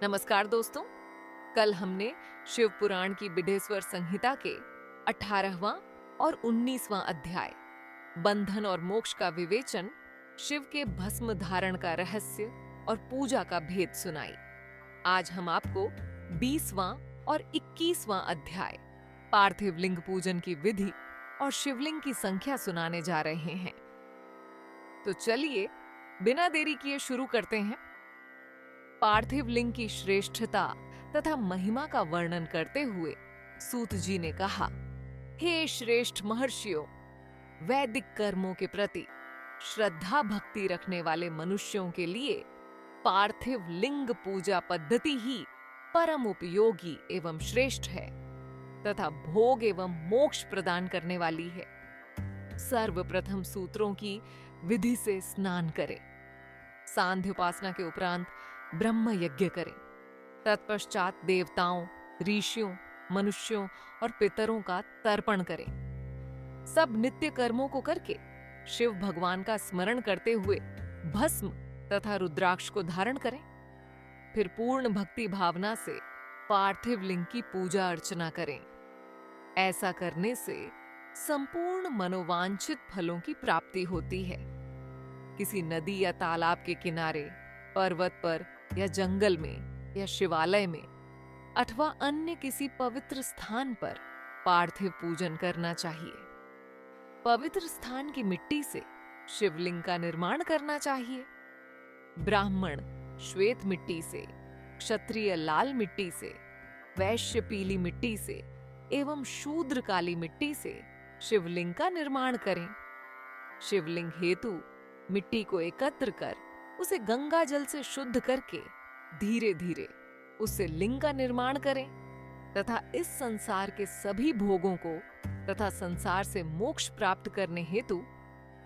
नमस्कार दोस्तों। कल हमने शिव पुराण की बिडेश्वर संहिता के 18वां और 19वां अध्याय बंधन और मोक्ष का विवेचन, शिव के भस्म धारण का रहस्य और पूजा का भेद सुनाई। आज हम आपको 20वां और 21वां अध्याय पार्थिव लिंग पूजन की विधि और शिवलिंग की संख्या सुनाने जा रहे हैं। तो चलिए बिना देरी किए शुरू करते हैं। पार्थिव लिंग की श्रेष्ठता तथा महिमा का वर्णन करते हुए सूत जी ने कहा, हे श्रेष्ठ महर्षियों, वैदिक कर्मों के प्रति श्रद्धा भक्ति रखने वाले मनुष्यों के लिए पार्थिव लिंग पूजा पद्धति ही परम उपयोगी एवं श्रेष्ठ है तथा भोग एवं मोक्ष प्रदान करने वाली है। सर्वप्रथम सूत्रों की विधि से स्नान करें। सांध्य उपासना के उपरांत ब्रह्म यज्ञ करें। तत्पश्चात देवताओं, ऋषियों, मनुष्यों और पितरों का तर्पण करें। सब नित्य कर्मों को करके शिव भगवान का स्मरण करते हुए भस्म तथा रुद्राक्ष को धारण करें। फिर पूर्ण भक्ति भावना से पार्थिव लिंग की पूजा अर्चना करें। ऐसा करने से संपूर्ण मनोवांछित फलों की प्राप्ति होती है। किसी नदी या तालाब के किनारे, पर्वत पर या जंगल में या शिवालय में अथवा अन्य किसी पवित्र स्थान पर पार्थिव पूजन करना चाहिए। पवित्र स्थान की मिट्टी से शिवलिंग का निर्माण करना चाहिए। ब्राह्मण श्वेत मिट्टी से, क्षत्रिय लाल मिट्टी से, वैश्य पीली मिट्टी से एवं शूद्र काली मिट्टी से शिवलिंग का निर्माण करें। शिवलिंग हेतु मिट्टी को एकत्र कर उसे गंगा जल से शुद्ध करके धीरे धीरे उससे लिंग का निर्माण करें तथा इस संसार के सभी भोगों को तथा संसार से मोक्ष प्राप्त करने हेतु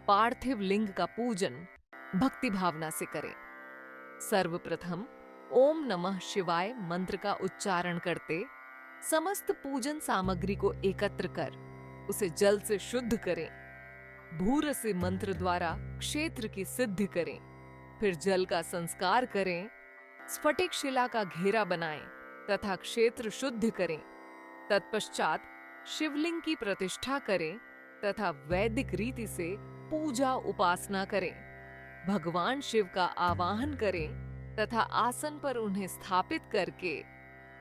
पार्थिव लिंग का पूजन भक्ति भावना से करें। सर्वप्रथम ओम नमः शिवाय मंत्र का उच्चारण करते समस्त पूजन सामग्री को एकत्र कर उसे जल से शुद्ध करें। भूरसी मंत्र द्वारा क्षेत्र की सिद्धि करें। फिर जल का संस्कार करें। स्फटिक शिला का घेरा बनाएं तथा क्षेत्र शुद्ध करें। तत्पश्चात शिवलिंग की प्रतिष्ठा करें तथा वैदिक रीति से पूजा उपासना करें। भगवान शिव का आवाहन करें तथा आसन पर उन्हें स्थापित करके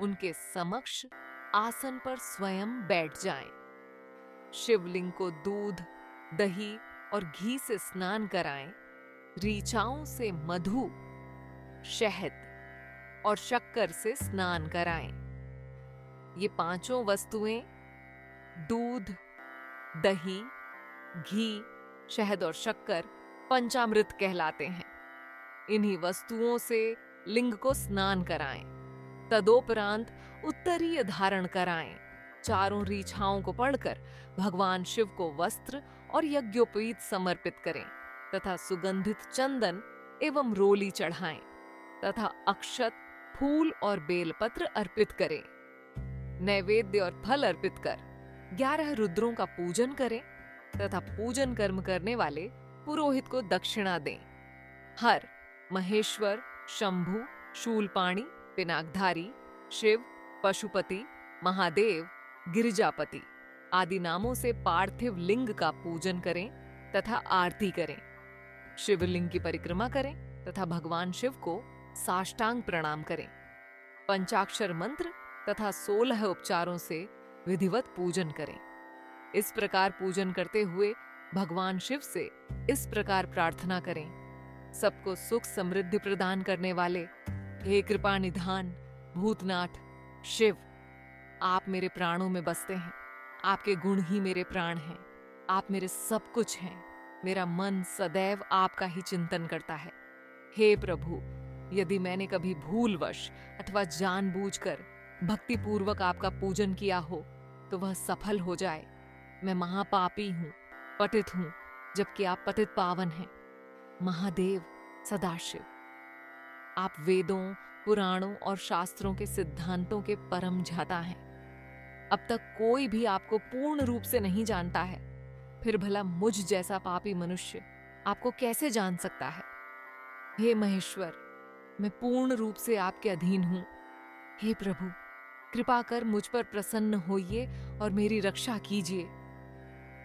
उनके समक्ष आसन पर स्वयं बैठ जाएं। शिवलिंग को दूध, दही और घी से स्नान कराएं। ऋचाओं से मधु, शहद और शक्कर से स्नान कराएं। ये पांचों वस्तुएं दूध, दही, घी, शहद और शक्कर पंचामृत कहलाते हैं। इन्हीं वस्तुओं से लिंग को स्नान कराएं। तदोपरांत उत्तरीय धारण कराएं। चारों ऋचाओं को पढ़कर भगवान शिव को वस्त्र और यज्ञोपवीत समर्पित करें तथा सुगंधित चंदन एवं रोली चढ़ाएं तथा अक्षत, फूल और बेलपत्र अर्पित करें। नैवेद्य और फल अर्पित कर 11 रुद्रों का पूजन करें तथा पूजन कर्म करने वाले पुरोहित को दक्षिणा दें। हर, महेश्वर, शंभु, शूलपाणी, पिनाकधारी, शिव, पशुपति, महादेव, गिरिजापति आदि नामों से पार्थिव लिंग का पूजन करें तथा आरती करें। शिवलिंग की परिक्रमा करें तथा भगवान शिव को साष्टांग प्रणाम करें। पंचाक्षर मंत्र तथा 16 उपचारों से विधिवत पूजन करें। इस प्रकार पूजन करते हुए भगवान शिव से इस प्रकार प्रार्थना करें, सबको सुख समृद्धि प्रदान करने वाले हे कृपा निधान भूतनाथ शिव, आप मेरे प्राणों में बसते हैं। आपके गुण ही मेरे प्राण हैं। आप मेरे सब कुछ हैं। मेरा मन सदैव आपका ही चिंतन करता है। हे प्रभु, यदि मैंने कभी भूलवश अथवा जानबूझकर भक्ति पूर्वक आपका पूजन किया हो तो वह सफल हो जाए। मैं महापापी हूँ, पतित हूँ, जबकि आप पतित पावन हैं। महादेव सदाशिव, आप वेदों, पुराणों और शास्त्रों के सिद्धांतों के परम ज्ञाता हैं। अब तक कोई भी आपको पूर्ण रूप से नहीं जानता है, फिर भला मुझ जैसा पापी मनुष्य आपको कैसे जान सकता है। हे महेश्वर, मैं पूर्ण रूप से आपके अधीन हूँ। हे प्रभु, कृपा कर मुझ पर प्रसन्न होइए और मेरी रक्षा कीजिए।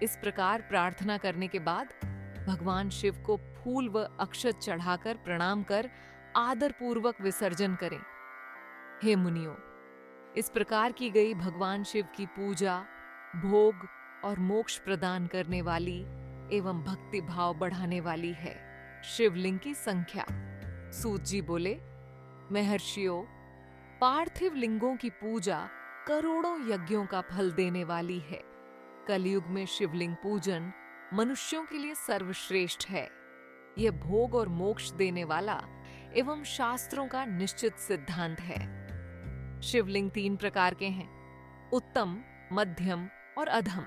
इस प्रकार प्रार्थना करने के बाद भगवान शिव को फूल व अक्षत चढ़ाकर प्रणाम कर आदर पूर्वक विसर्जन करें। हे मुनियों, इस प्रकार की गई भगवान शिव की पूजा भोग और मोक्ष प्रदान करने वाली एवं भक्ति भाव बढ़ाने वाली है। शिवलिंग की संख्या। सूत जी बोले, महर्षियों, पार्थिव लिंगों की पूजा करोड़ों यज्ञों का फल देने वाली है। कलयुग में शिवलिंग पूजन मनुष्यों के लिए सर्वश्रेष्ठ है। यह भोग और मोक्ष देने वाला एवं शास्त्रों का निश्चित सिद्धांत है। शिवलिंग 3 प्रकार के हैं, उत्तम, मध्यम और अधम।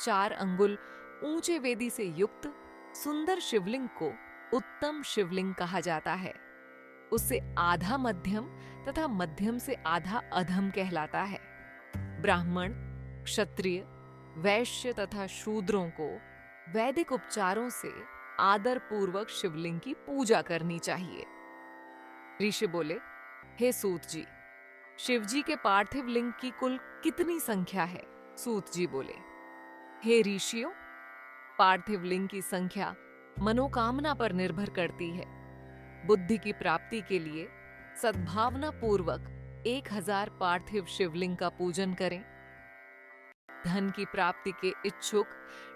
4 अंगुल ऊंचे वेदी से युक्त सुंदर शिवलिंग को उत्तम शिवलिंग कहा जाता है। उससे आधा मध्यम तथा मध्यम से आधा अधम कहलाता है। ब्राह्मण, क्षत्रिय, वैश्य तथा शूद्रों को वैदिक उपचारों से आदर पूर्वक शिवलिंग की पूजा करनी चाहिए। ऋषि बोले, हे सूत जी, शिवजी के पार्थिव लिंग की कुल कितनी संख्या है? सूत जी बोले, हे ऋषियों, पार्थिव लिंग की संख्या मनोकामना पर निर्भर करती है। बुद्धि की प्राप्ति के लिए सद्भावना पूर्वक 1000 पार्थिव शिवलिंग का पूजन करें। धन की प्राप्ति के इच्छुक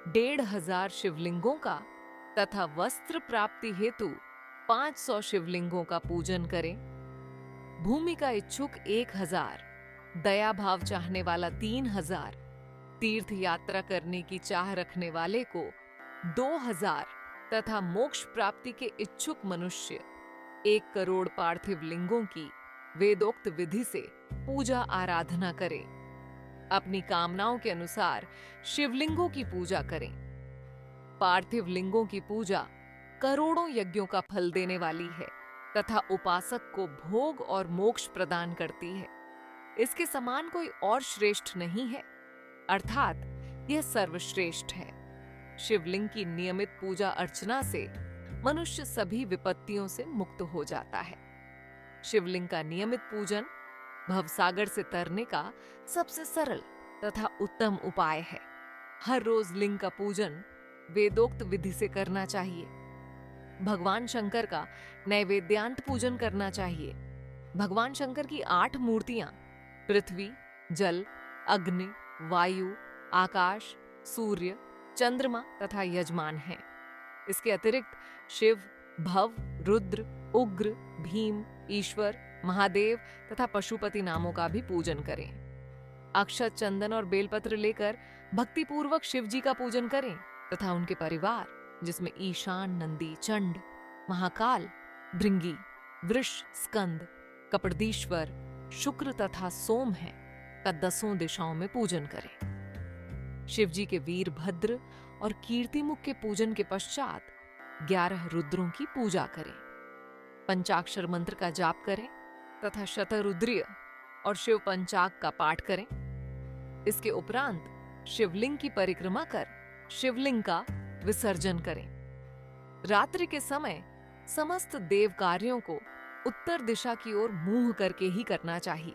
1500 शिवलिंगों का तथा वस्त्र प्राप्ति हेतु 500 शिवलिंगों का पूजन करें। भूमि का इच्छुक 1000, दया भाव चाहने वाला 3000, तीर्थ यात्रा करने की चाह रखने वाले को 2000 तथा मोक्ष प्राप्ति के इच्छुक मनुष्य 1 करोड़ पार्थिव लिंगों की वेदोक्त विधि से पूजा आराधना करें। अपनी कामनाओं के अनुसार शिवलिंगों की पूजा करें। पार्थिव लिंगों की पूजा करोड़ों यज्ञों का फल देने वाली है तथा उपासक को भोग और मोक्ष प्रदान करती है। इसके समान कोई और श्रेष्ठ नहीं है, अर्थात यह सर्वश्रेष्ठ है। शिवलिंग की नियमित पूजा अर्चना से मनुष्य सभी विपत्तियों से मुक्त हो जाता है। शिवलिंग का नियमित पूजन भवसागर से तरने का सबसे सरल तथा उत्तम उपाय है। हर रोज लिंग का पूजन वेदोक्त विधि से करना चाहिए। भगवान शंकर का नैवेद्यांत पूजन करना चाहिए। भगवान शंकर की 8 मूर्तियां पृथ्वी, जल, अग्नि, वायु, आकाश, सूर्य, चंद्रमा तथा यजमान हैं। इसके अतिरिक्त शिव, भव, रुद्र, उग्र, भीम, ईश्वर, महादेव तथा पशुपति नामों का भी पूजन करें। अक्षत, चंदन और बेलपत्र लेकर भक्तिपूर्वक शिव जी का पूजन करें तथा उनके परिवार, जिसमें ईशान, नंदी, चंड, महाकाल, भृंगी, वृष, स्कंद, कपड़दीश्वर, शुक्र तथा सोम हैं, का 10 दिशाओं में पूजन करें। शिव जी के वीरभद्र और कीर्तिमुख के पूजन के पश्चात 11 रुद्रों की पूजा करें। पंचाक्षर मंत्र का जाप करें तथा शतरुद्रीय और शिव पंचाग का पाठ करें। इसके उपरांत शिवलिंग की परिक्रमा कर शिवलिंग का विसर्जन करें। रात्रि के समय समस्त देव कार्यों को उत्तर दिशा की ओर मुंह करके ही करना चाहिए।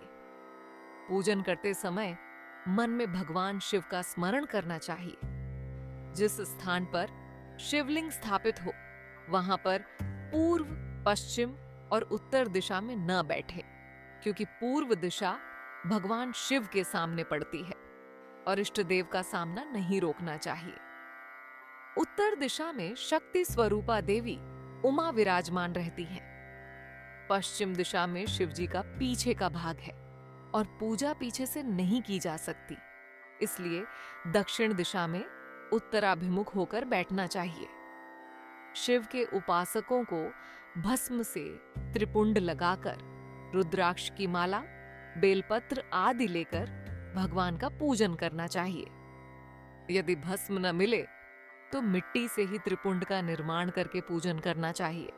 पूजन करते समय मन में भगवान शिव का स्मरण करना चाहिए। जिस स्थान पर शिवलिंग स्थापित हो वहां पर पूर्व, पश्चिम और उत्तर दिशा में न बैठे, क्योंकि पूर्व दिशा भगवान शिव के सामने पड़ती है और इष्ट देव का सामना नहीं रोकना चाहिए। उत्तर दिशा में शक्ति स्वरूपा देवी उमा विराजमान रहती हैं। पश्चिम दिशा में शिव जी का पीछे का भाग है और पूजा पीछे से नहीं की जा सकती, इसलिए दक्षिण दिशा में उत्तराभिमुख होकर बैठना चाहिए। शिव के उपासकों को भस्म से त्रिपुंड लगाकर रुद्राक्ष की माला, बेलपत्र आदि लेकर भगवान का पूजन करना चाहिए। यदि भस्म न मिले तो मिट्टी से ही त्रिपुंड का निर्माण करके पूजन करना चाहिए।